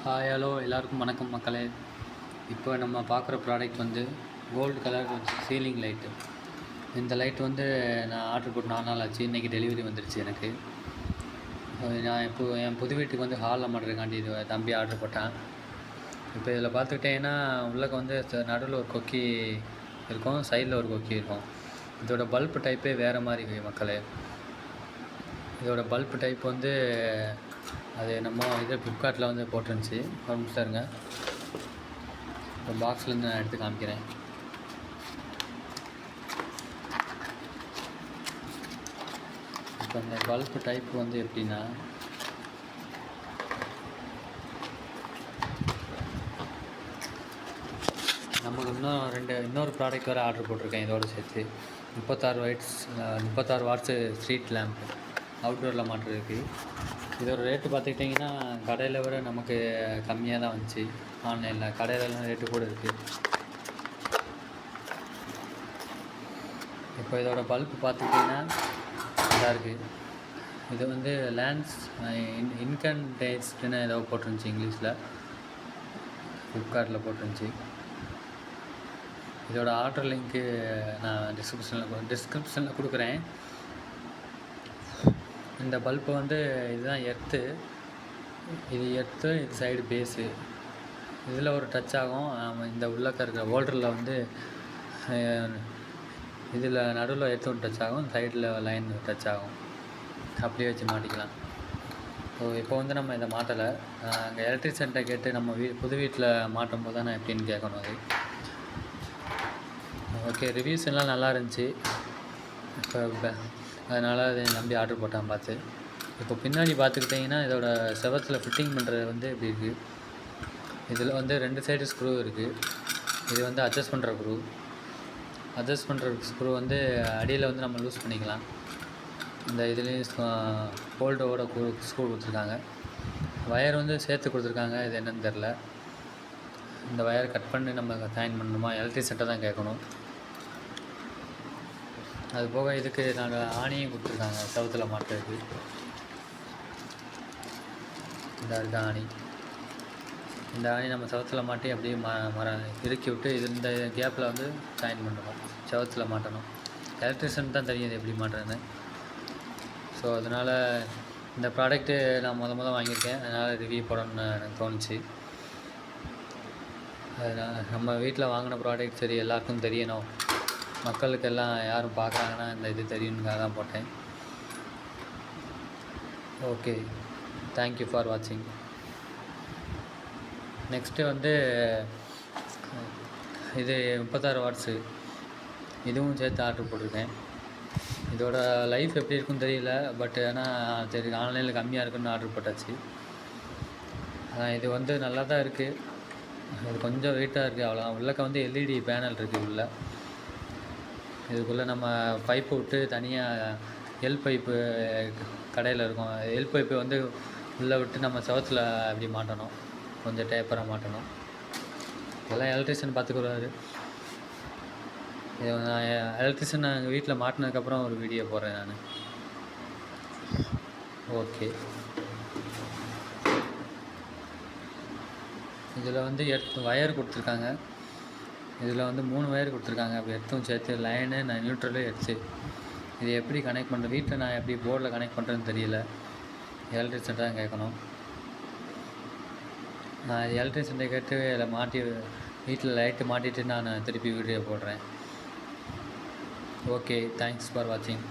Hi hello எல்லாருக்கும் வணக்கம் மக்களே. இப்போ நம்ம பார்க்குற ப்ராடக்ட் வந்து கோல்டு கலர் சீலிங் லைட்டு. இந்த லைட் வந்து நான் ஆர்டர் போட்டு 4 நாள் ஆச்சு. இன்றைக்கி டெலிவரி வந்துடுச்சு எனக்கு. நான் இப்போது என் புது வீட்டுக்கு வந்து ஹாலில் மாட்டுறதுக்காண்டி இது தம்பி ஆர்டர் போட்டேன். இப்போ இதில் பார்த்துக்கிட்டேன்னா உள்ளக்க வந்து நடுவில் ஒரு கொக்கி இருக்கும், சைடில் ஒரு கொக்கி இருக்கும். இதோட பல்ப் டைப்பே வேறு மாதிரி மக்களே. இதோட பல்ப் டைப் வந்து அது நம்ம இது ஃப்ளிப்கார்ட்டில் வந்து போட்டுருந்துச்சு. ஒரு நிமிஷம் இருங்க, இப்போ பாக்ஸ்லேருந்து நான் எடுத்து காமிக்கிறேன். இப்போ இந்த பல்ப் டைப் வந்து எப்படின்னா, நமக்கு இன்னொரு ப்ராடக்ட் வேறு ஆர்டர் போட்டிருக்கேன் இதோடு சேர்த்து. 36 வாட்ஸு ஸ்ட்ரீட் லேம்ப் அவுட்டோரில் மாட்டுறதுக்கு. இதோட ரேட்டு பார்த்துக்கிட்டிங்கன்னா கடையில் விட நமக்கு கம்மியாக தான் வந்துச்சு. ஆன்லைனில் கடையிலலாம் ரேட்டு கூட இருக்குது. இப்போ இதோட பல்ப் பார்த்துக்கிட்டிங்கன்னா இதாக இருக்குது. இது வந்து லேண்ட்ஸ் இன்கன்டேஸ்ட்னு ஏதோ போட்டிருந்துச்சி இங்கிலீஷில், ஃப்ளிப்கார்ட்டில் போட்டிருந்துச்சி. இதோட ஆர்டர் லிங்க்கு நான் டிஸ்கிரிப்ஷனில் கொடுக்குறேன். இந்த பல்பு வந்து இதுதான் எர்த்து, இது சைடு பேஸு. இதில் ஒரு டச் ஆகும். இந்த உள்ளக்க இருக்கிற ஹோல்டரில் வந்து இதில் நடுவில் எர்த்து ஒன்று டச் ஆகும், சைடில் லைன் டச் ஆகும். அப்படியே வச்சு மாட்டிக்கலாம். ஸோ இப்போ வந்து நம்ம இதை மாட்டலை. அங்கே எலக்ட்ரிஷியன்கிட்ட கேட்டு நம்ம புது வீட்டில் மாட்டும் போது தான் எப்படின்னு கேட்கணும். அது ஓகே, ரிவ்யூஸ் எல்லாம் நல்லா இருந்துச்சு. இப்போ அதனால் அதை நம்பி ஆர்டர் போட்டான் பார்த்து. இப்போ பின்னாடி பார்த்துக்கிட்டிங்கன்னா இதோட செவத்தில் ஃபிட்டிங் பண்ணுறது வந்து இப்படி இருக்குது. இதில் வந்து 2 சைடு ஸ்க்ரூ இருக்குது. இது வந்து அட்ஜஸ்ட் பண்ணுற ஸ்க்ரூ வந்து அடியில் வந்து நம்ம லூஸ் பண்ணிக்கலாம். இந்த இதுலேயும் ஹோல்டோட ஸ்க்ரூ கொடுத்துருக்காங்க. வயர் வந்து சேர்த்து கொடுத்துருக்காங்க. இது என்னன்னு தெரில. இந்த வயர் கட் பண்ணி நம்ம ஜாயின் பண்ணணுமா, எலக்ட்ரிசிட்டி தான் கேட்கணும். அது போக இதுக்கு நாங்கள் ஆணியும் கொடுத்துருக்காங்க செவத்தில் மாட்டுறதுக்கு. இந்த இருக்குது ஆணி. இந்த ஆணி நம்ம செவத்தில் மாட்டி அப்படியே இறுக்கி விட்டு இந்த கேப்பில் வந்து ஜாயின் பண்ணணும், செவத்தில் மாட்டணும். எலக்ட்ரிஷியன் தான் தெரியும் இது எப்படி மாட்டுறதுன்னு. ஸோ அதனால் இந்த ப்ராடக்ட்டு நான் முதல் வாங்கியிருக்கேன். அதனால் ரிவ்யூ போடணும்னு எனக்கு தோணுச்சு. அதனால் நம்ம வீட்டில் வாங்கின ப்ராடக்ட் சரி எல்லாருக்கும் தெரியணும், மக்களுக்கெல்லாம் யாரும் பார்க்குறாங்கன்னா இந்த இது தெரியும்னுக்காக தான் போட்டேன். ஓகே, தேங்க்யூ ஃபார் வாட்சிங். நெக்ஸ்ட்டு வந்து இது 36 வாட்ஸு, இதுவும் சேர்த்து ஆர்டர் போட்டிருக்கேன். இதோட லைஃப் எப்படி இருக்குன்னு தெரியல, பட் ஆனால் சரி ஆன்லைனில் கம்மியாக இருக்குன்னு ஆர்டர் போட்டாச்சு. இது வந்து நல்லா தான் இருக்குது. இது கொஞ்சம் வெயிட்டாக இருக்குது, அவ்வளோ. உள்ளக்க வந்து எல்இடி பேனல் இருக்குது உள்ள. இதுக்குள்ளே நம்ம பைப்பு விட்டு தனியாக எல் பைப்பு கடையில் இருக்கும். எல் பைப்பு வந்து உள்ளே விட்டு நம்ம செவத்தில் அப்படி மாட்டணும், கொஞ்சம் டேப்பராக மாட்டணும். இதெல்லாம் எலக்ட்ரிஷியன் பார்த்துக்குறாரு. நான் எலக்ட்ரிஷியன் எங்கள் வீட்டில் மாட்டினதுக்கப்புறம் ஒரு வீடியோ போடுறேன் நான். ஓகே, இதில் வந்து வயர் கொடுத்துருக்காங்க. இதில் வந்து 3 வயர் கொடுத்துருக்காங்க. அப்போ எர்த்தும் சேர்த்து லைனு, நான் நியூட்ரலும் எடுத்து இது எப்படி கனெக்ட் பண்ணுறேன், வீட்டில் நான் எப்படி போர்டில் கனெக்ட் பண்ணுறேன்னு தெரியல. எலக்ட்ரிஷியன் தான் கேட்கணும். நான் எலக்ட்ரிஷியன்ட்டை கேட்டு இதில் மாட்டி வீட்டில் லைட்டு மாட்டிட்டு நான் திருப்பி வீடியோ போடுறேன். ஓகே, தேங்க்ஸ் ஃபார் வாட்சிங்.